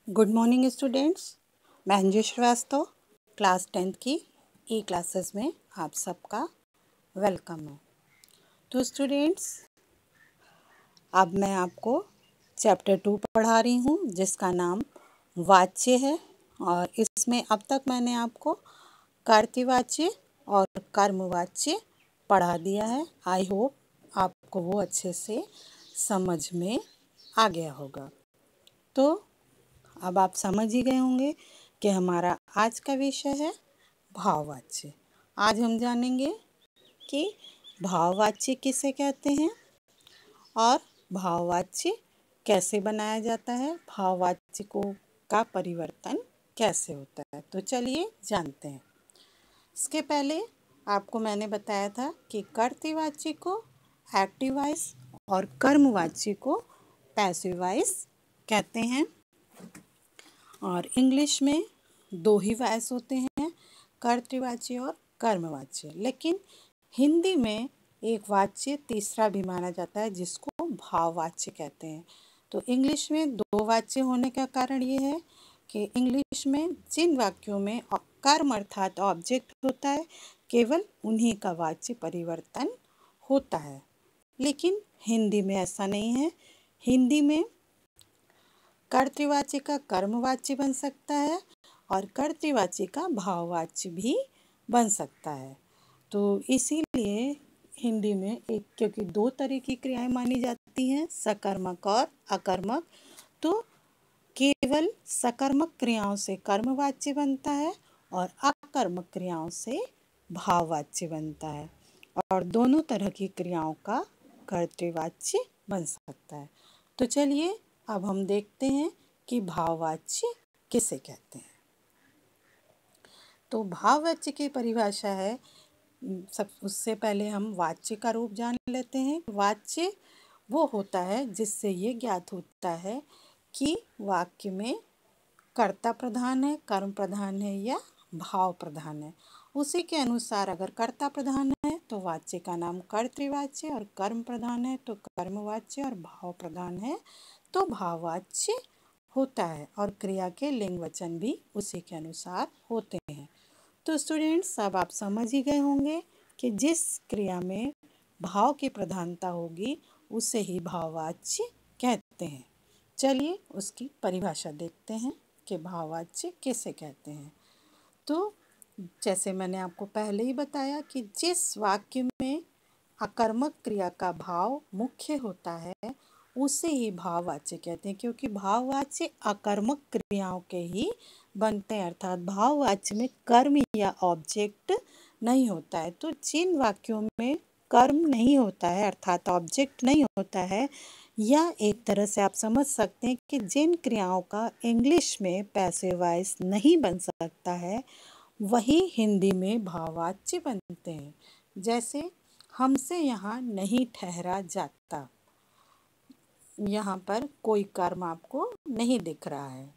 Good morning students. मैं Anju Srivastava class 10th की ई classes में आप सबका वेलकम है। तो स्टूडेंट्स, अब मैं आपको चैप्टर 2 पढ़ा रही हूँ जिसका नाम वाच्य है। और इसमें अब तक मैंने आपको कर्तृवाच्य और कर्मवाच्य पढ़ा दिया है। आई होप आपको वो अच्छे से समझ में आ गया होगा। तो अब आप समझ ही गए होंगे कि हमारा आज का विषय है भाववाच्य। आज हम जानेंगे कि भाववाच्य किसे कहते हैं और भाववाच्य कैसे बनाया जाता है, भाववाच्य का परिवर्तन कैसे होता है। तो चलिए जानते हैं। इसके पहले आपको मैंने बताया था कि कर्तृवाच्य को एक्टिव वॉइस और कर्मवाच्य को पैसिव वॉइस कहते हैं। और इंग्लिश में दो ही वॉइस होते हैं, कर्तृवाच्य और कर्मवाच्य। लेकिन हिंदी में एक वाच्य तीसरा भी माना जाता है जिसको भाववाच्य कहते हैं। तो इंग्लिश में दो वाच्य होने का कारण ये है कि इंग्लिश में जिन वाक्यों में कर्म अर्थात ऑब्जेक्ट होता है केवल उन्हीं का वाच्य परिवर्तन होता है। लेकिन हिंदी में ऐसा नहीं है। हिंदी में कर्तृवाच्य का कर्मवाच्य बन सकता है और कर्तृवाच्य का भाववाच्य भी बन सकता है। तो इसीलिए हिंदी में क्योंकि दो तरह की क्रियाएं मानी जाती हैं, सकर्मक और अकर्मक, तो केवल सकर्मक क्रियाओं से कर्मवाच्य बनता है और अकर्मक क्रियाओं से भाववाच्य बनता है। और दोनों तरह की क्रियाओं का कर्तृवाच्य बन सकता है। तो चलिए अब हम देखते हैं कि भाववाच्य किसे कहते हैं। तो भाववाच्य की परिभाषा है, सब उससे पहले हम वाच्य का रूप जान लेते हैं। वाच्य वो होता है जिससे ये ज्ञात होता है कि वाक्य में कर्ता प्रधान है, कर्म प्रधान है या भाव प्रधान है। उसी के अनुसार अगर कर्ता प्रधान है तो वाच्य का नाम कर्तृवाच्य, और कर्म प्रधान है तो कर्मवाच्य, और भाव प्रधान है तो भाववाच्य होता है। और क्रिया के लिंग वचन भी उसी के अनुसार होते हैं। तो स्टूडेंट्स, अब आप समझ ही गए होंगे कि जिस क्रिया में भाव की प्रधानता होगी उसे ही भाववाच्य कहते हैं। चलिए उसकी परिभाषा देखते हैं कि भाववाच्य किसे कहते हैं। तो जैसे मैंने आपको पहले ही बताया कि जिस वाक्य में अकर्मक क्रिया का भाव मुख्य होता है उसे ही भाववाच्य कहते हैं, क्योंकि भाववाच्य अकर्मक क्रियाओं के ही बनते हैं, अर्थात भाववाच्य में कर्म या ऑब्जेक्ट नहीं होता है। तो जिन वाक्यों में कर्म नहीं होता है अर्थात ऑब्जेक्ट नहीं होता है, या एक तरह से आप समझ सकते हैं कि जिन क्रियाओं का इंग्लिश में पैसिव वॉइस नहीं बन सकता है वही हिंदी में भाववाच्य बनते हैं। जैसे हमसे यहाँ नहीं ठहरा जाता, यहाँ पर कोई कर्म आपको नहीं दिख रहा है।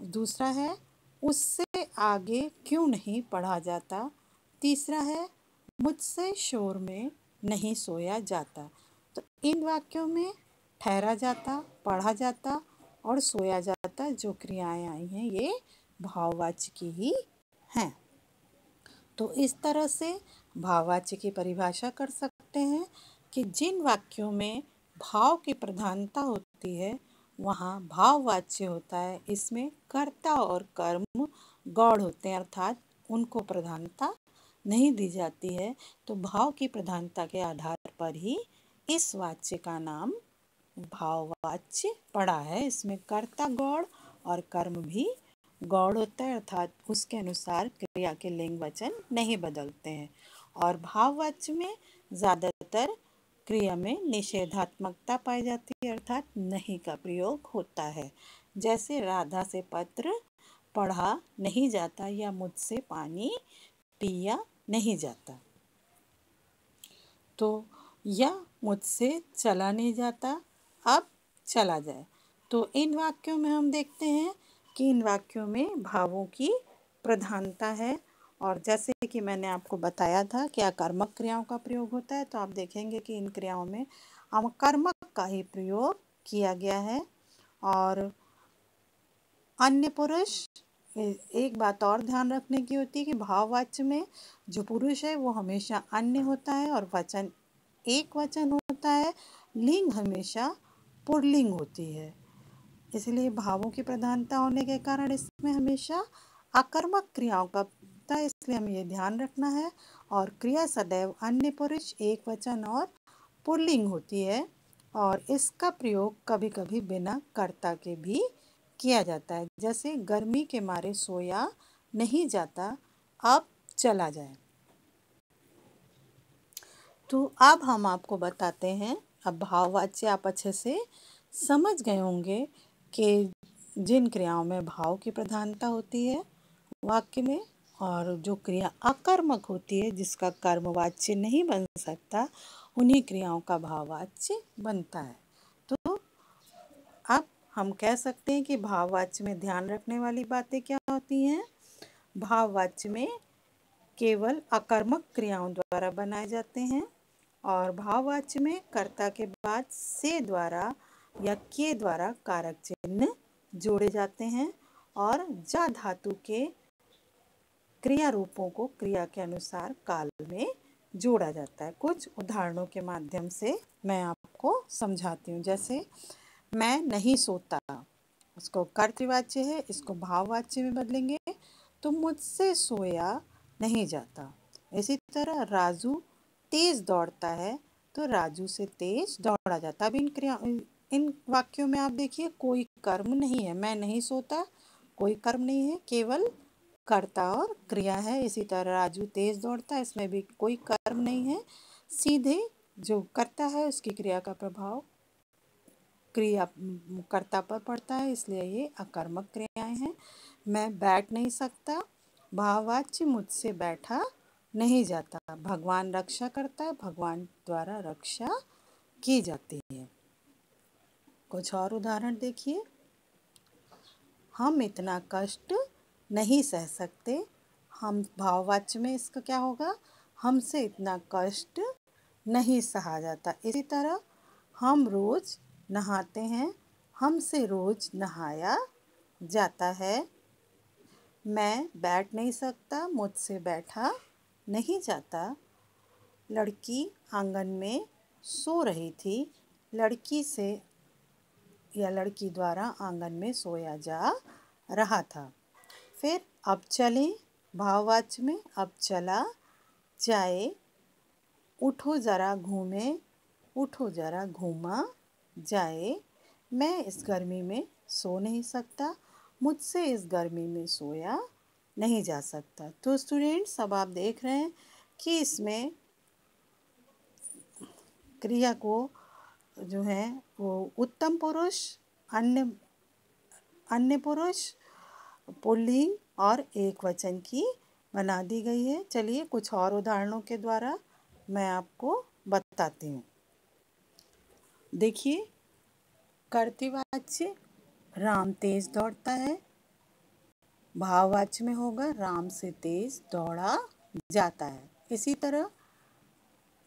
दूसरा है उससे आगे क्यों नहीं पढ़ा जाता। तीसरा है मुझसे शोर में नहीं सोया जाता। तो इन वाक्यों में ठहरा जाता, पढ़ा जाता और सोया जाता जो क्रियाएं आई हैं ये भाववाच्य की ही हैं। तो इस तरह से भाववाच्य की परिभाषा कर सकते हैं कि जिन वाक्यों में भाव की प्रधानता होती है वहाँ भाववाच्य होता है। इसमें कर्ता और कर्म गौड़ होते हैं अर्थात उनको प्रधानता नहीं दी जाती है। तो भाव की प्रधानता के आधार पर ही इस वाच्य का नाम भाववाच्य पड़ा है। इसमें कर्ता गौड़ और कर्म भी गौड़ होता है अर्थात उसके अनुसार क्रिया के लिंग वचन नहीं बदलते हैं। और भाववाच्य में ज़्यादातर क्रिया में निषेधात्मकता पाई जाती है अर्थात नहीं का प्रयोग होता है। जैसे राधा से पत्र पढ़ा नहीं जाता या मुझसे पानी पिया नहीं जाता। तो या मुझसे चला नहीं जाता, अब चला जाए। तो इन वाक्यों में हम देखते हैं कि इन वाक्यों में भावों की प्रधानता है। और जैसे कि मैंने आपको बताया था कि अकर्मक क्रियाओं का प्रयोग होता है, तो आप देखेंगे कि इन क्रियाओं में अकर्मक का ही प्रयोग किया गया है। और अन्य पुरुष। एक बात और ध्यान रखने की होती है कि भाववाच्य में जो पुरुष है वो हमेशा अन्य होता है और वचन एक वचन होता है। लिंग हमेशा पुल्लिंग होती है। इसलिए भावों की प्रधानता होने के कारण इसमें हमेशा आकर्मक क्रियाओं का होता है, इसलिए हमें ये ध्यान रखना है। और क्रिया सदैव अन्य पुरुष एक वचन और पुल्लिंग होती है और इसका प्रयोग कभी कभी बिना कर्ता के भी किया जाता है। जैसे गर्मी के मारे सोया नहीं जाता, अब चला जाए। तो अब हम आपको बताते हैं, अब भाववाच्य आप अच्छे से समझ गए होंगे कि जिन क्रियाओं में भाव की प्रधानता होती है वाक्य में, और जो क्रिया अकर्मक होती है जिसका कर्मवाच्य नहीं बन सकता, उन्हीं क्रियाओं का भाववाच्य बनता है। तो अब हम कह सकते हैं कि भाववाच्य में ध्यान रखने वाली बातें क्या होती हैं। भाववाच्य में केवल अकर्मक क्रियाओं द्वारा बनाए जाते हैं और भाववाच्य में कर्ता के बाद से द्वारा या के द्वारा कारक चिन्ह जोड़े जाते हैं और जा धातु के क्रिया रूपों को क्रिया के अनुसार काल में जोड़ा जाता है। कुछ उदाहरणों के माध्यम से मैं आपको समझाती हूँ। जैसे मैं नहीं सोता, उसको कर्तृवाच्य है, इसको भाववाच्य में बदलेंगे तो मुझसे सोया नहीं जाता। इसी तरह राजू तेज दौड़ता है तो राजू से तेज दौड़ा जाता। अब इन वाक्यों में आप देखिए कोई कर्म नहीं है। मैं नहीं सोता कोई कर्म नहीं है, केवल कर्ता और क्रिया है। इसी तरह राजू तेज दौड़ता है, इसमें भी कोई कर्म नहीं है, सीधे जो कर्ता है उसकी क्रिया का प्रभाव क्रिया कर्ता पर पड़ता है, इसलिए ये अकर्मक क्रियाएं हैं। मैं बैठ नहीं सकता, भाववाच्य मुझसे बैठा नहीं जाता। भगवान रक्षा करता है, भगवान द्वारा रक्षा की जाती है। कुछ और उदाहरण देखिए। हम इतना कष्ट नहीं सह सकते, हम भाववाच्य में इसका क्या होगा, हमसे इतना कष्ट नहीं सहा जाता। इसी तरह हम रोज नहाते हैं, हमसे रोज नहाया जाता है। मैं बैठ नहीं सकता, मुझसे बैठा नहीं जाता। लड़की आंगन में सो रही थी, लड़की से या लड़की द्वारा आंगन में सोया जा रहा था। फिर अब चलें, भाववाच्य में अब चला जाए। उठो ज़रा घूमे, उठो ज़रा घूमा जाए। मैं इस गर्मी में सो नहीं सकता, मुझसे इस गर्मी में सोया नहीं जा सकता। तो स्टूडेंट्स अब आप देख रहे हैं कि इसमें क्रिया को जो है वो उत्तम पुरुष, अन्य पुरुष, पुल्लिंग और एक वचन की बना दी गई है। चलिए कुछ और उदाहरणों के द्वारा मैं आपको बताती हूँ। देखिए, कर्तृवाच्य राम तेज दौड़ता है, भाववाच्य में होगा राम से तेज दौड़ा जाता है। इसी तरह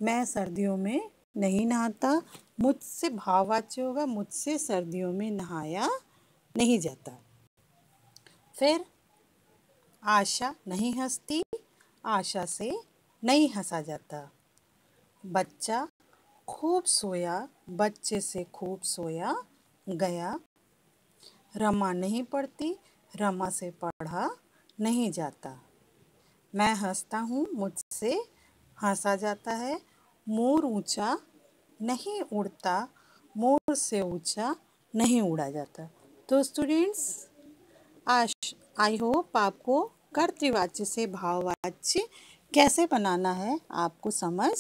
मैं सर्दियों में नहीं नहाता, मुझसे भाववाच्य होगा मुझसे सर्दियों में नहाया नहीं जाता। फिर आशा नहीं हंसती, आशा से नहीं हंसा जाता। बच्चा खूब सोया, बच्चे से खूब सोया गया। रमा नहीं पढ़ती, रमा से पढ़ा नहीं जाता। मैं हंसता हूँ, मुझसे हंसा जाता है। मोर ऊंचा नहीं उड़ता, मोर से ऊंचा नहीं उड़ा जाता। तो स्टूडेंट्स, आई होप आपको कर्तृवाच्य से भाववाच्य कैसे बनाना है आपको समझ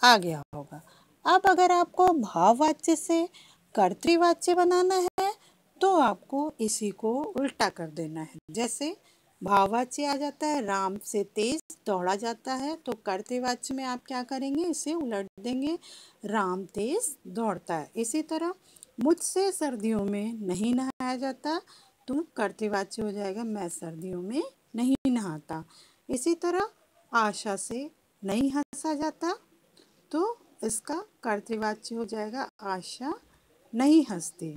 आ गया होगा। अब अगर आपको भाववाच्य से कर्तृवाच्य बनाना है तो आपको इसी को उल्टा कर देना है। जैसे भाववाच्य आ जाता है राम से तेज दौड़ा जाता है, तो कर्तृवाच्य में आप क्या करेंगे, इसे उलट देंगे, राम तेज दौड़ता है। इसी तरह मुझसे सर्दियों में नहीं नहाया जाता, तो कर्तृवाच्य हो जाएगा मैं सर्दियों में नहीं नहाता। इसी तरह आशा से नहीं हंसा जाता, तो इसका कर्तृवाच्य हो जाएगा आशा नहीं हंसती।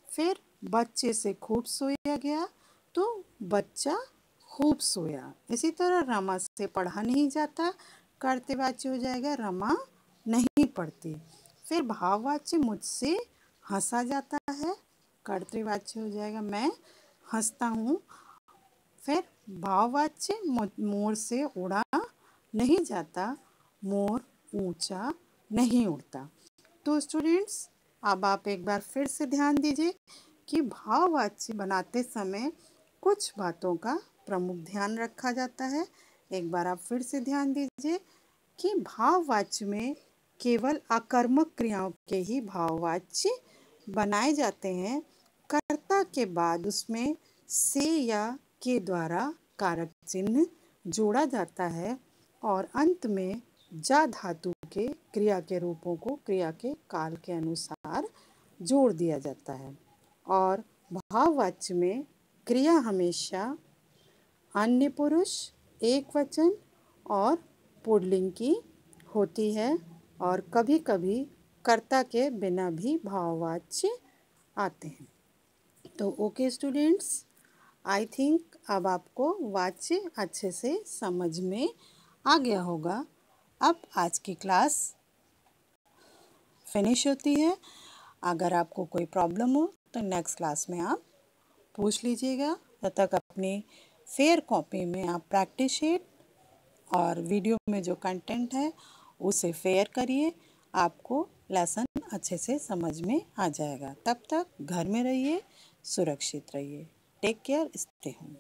फिर बच्चे से खूब सोया गया, तो बच्चा खूब सोया। इसी तरह रमा से पढ़ा नहीं जाता, कर्तव्यवाची हो जाएगा रमा नहीं पढ़ती। फिर भाववाची मुझसे हंसा जाता है, कर्तव्यवाची हो जाएगा मैं हंसता हूँ। फिर भाववाच्य मोर से उड़ा नहीं जाता, मोर ऊंचा नहीं उड़ता। तो स्टूडेंट्स, अब आप एक बार फिर से ध्यान दीजिए कि भाववाच्य बनाते समय कुछ बातों का प्रमुख ध्यान रखा जाता है। एक बार आप फिर से ध्यान दीजिए कि भाववाच्य में केवल आकर्मक क्रियाओं के ही भाववाच्य बनाए जाते हैं। कर्ता के बाद उसमें से या के द्वारा कारक चिन्ह जोड़ा जाता है और अंत में जा धातु के क्रिया के रूपों को क्रिया के काल के अनुसार जोड़ दिया जाता है। और भाववाच्य में क्रिया हमेशा अन्य पुरुष, एक वचन और पुल्लिंग की होती है और कभी कभी कर्ता के बिना भी भाववाच्य आते हैं। तो ओके स्टूडेंट्स, आई थिंक अब आपको वाच्य अच्छे से समझ में आ गया होगा। अब आज की क्लास फिनिश होती है। अगर आपको कोई प्रॉब्लम हो तो नेक्स्ट क्लास में आप पूछ लीजिएगा। तब तक अपनी फेयर कॉपी में आप प्रैक्टिस शीट और वीडियो में जो कंटेंट है उसे फेयर करिए। आपको लेसन अच्छे से समझ में आ जाएगा। तब तक घर में रहिए, सुरक्षित रहिए। Take care, stay home.